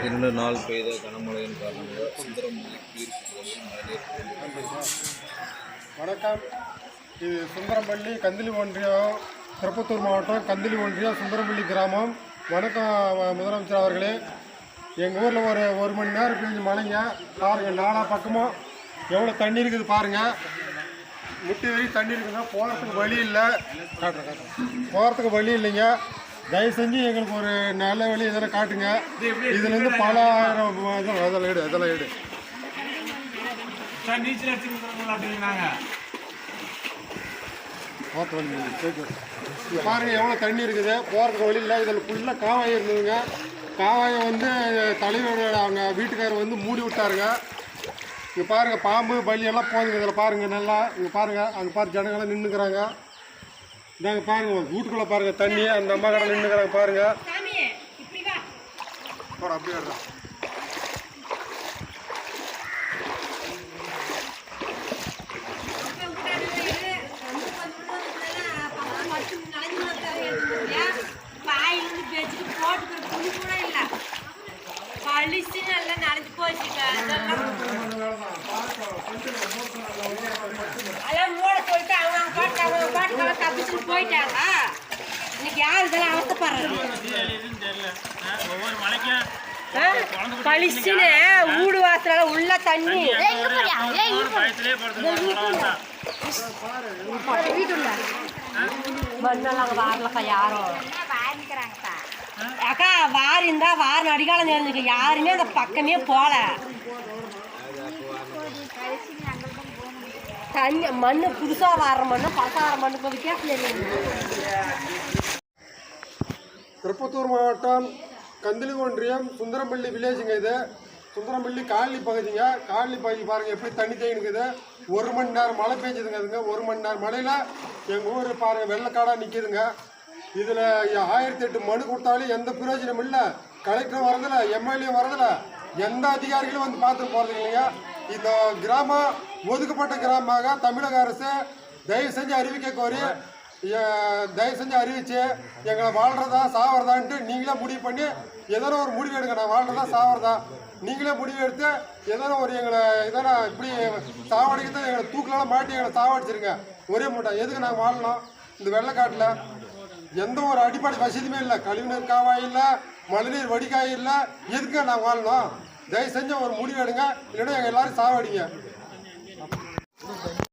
2 நாள் பெய்த கனமழையின் காரணமாக சுந்தரமல்லி வணக்கம். இது சுந்தரமல்லி கந்திலி ஒன்றியம், திருப்பத்தூர் மாவட்டம் கந்திலி ஒன்றியம் சுந்தரமல்லி கிராமம். வணக்கம் முதலமைச்சர் அவர்களே. எங்கள் ஊரில் ஒரு மணி நேரம் பெஞ்சு மழைங்க. பாருங்கள், நாலா பக்கமும் எவ்வளோ தண்ணி இருக்குது பாருங்கள். முட்டி வரைக்கும் தண்ணி இருக்குங்க. போகிறதுக்கு வழி இல்லை, போகிறதுக்கு வழி இல்லைங்க. தயவு செஞ்சு எங்களுக்கு ஒரு நல்ல வழி இதெல்லாம் காட்டுங்க. இதுலேருந்து பல ஆயிரம் அதெல்லாம் எடு பாருங்க, எவ்வளோ தண்ணி இருக்குது. போகிறதுக்கு வழி இல்லை. இதில் ஃபுல்லாக காவாயம் இருந்ததுங்க. காவாயம் வந்து தலைவர் அவங்க வீட்டுக்காரர் வந்து மூடி விட்டாருங்க. இங்கே பாருங்கள், பாம்பு பள்ளி எல்லாம் போகுதுங்க. இதில் பாருங்கள் நல்லா. இங்கே பாருங்கள், அங்கே பாரு ஜனங்கள்லாம் நின்றுக்கிறாங்க. இதாங்க பாருங்க, வீட்டுக்குள்ளே பாருங்கள் தண்ணி. அந்த அம்மா கடை நின்றுக்கிறாங்க பாருங்கள். அப்படியே நல்லா நனைஞ்சு போச்சுங்க. அதெல்லாம் மூட சொல்லிட்டு அவங்க பாட்டு தப்பிச்சுட்டு போயிட்டாங்க. இன்னைக்கு யார் இதெல்லாம் அவசப்படுறாங்க? பளிச்சுன்னு ஊடு வாசல உள்ள தண்ணி மண்ணெல்லாம் வாரலக்கா யாரும். அக்கா வார் இருந்தா வார் அடிக்காலம் தெரிஞ்சுக்க. யாருமே அந்த பக்கமே போல. தண்ணி மண்ணு புதுசா வார மண்ணு பழசா வார மண்ணுக்கு வித்தியாசம் தெரியும். திருப்பத்தூர் மாவட்டம் கந்திலி ஒன்றியம் சுந்தரம்பள்ளி வில்லேஜுங்க. இது சுந்தரம்பள்ளி காலனி பகுதிங்க. காலனி பகுதி பாருங்கள் எப்படி தண்ணி தேங்கினுக்குது. 1 மணி நேரம் மழை பெஞ்சதுங்க. அதுங்க 1 மணி நேரம் மழையில் எங்கள் ஊர் பாருங்கள் வெள்ளக்காடாக நிற்கிதுங்க. இதில் 1008 மனு கொடுத்தாலும் எந்த பிரயோஜனம் இல்லை. கலெக்டர் வரதில்லை, எம்எல்ஏ வரதில்லை, எந்த அதிகாரிகளும் வந்து பார்த்துட்டு போகிறது இல்லைங்க. இந்த கிராமம் ஒதுக்கப்பட்ட கிராமமாக தமிழக அரசு தயவு செஞ்சு அறிவிக்க கோரி, தயவு செஞ்சு அறிவிச்சு எங்களை வாழ்கிறதா சாவறதான்ட்டு நீங்களே முடிவு பண்ணி எதனா ஒரு முடிவு எடுங்க. நான் வாழ்கிறதா சாவறதா நீங்களே முடிவு எடுத்து எதனா ஒரு எங்களை எதனா இப்படி சாவடிக்கிறது எங்களை தூக்கிலாம் மாட்டி எங்களை சாவடிச்சிருங்க ஒரே மூட்டை. எதுக்கு நாங்கள் வாழலாம் இந்த வெள்ளைக்காட்டில்? எந்த ஒரு அடிப்படை வசதியுமே இல்லை. கழிவுநீர் காவாய் இல்லை, மழைநீர் வடிகாய் இல்லை. எதுக்கு நான் வாழணும்? தயவு செஞ்சு ஒரு முடிவு எடுங்க, இல்லைன்னா எங்கள் எல்லாரும் சாவடிங்க.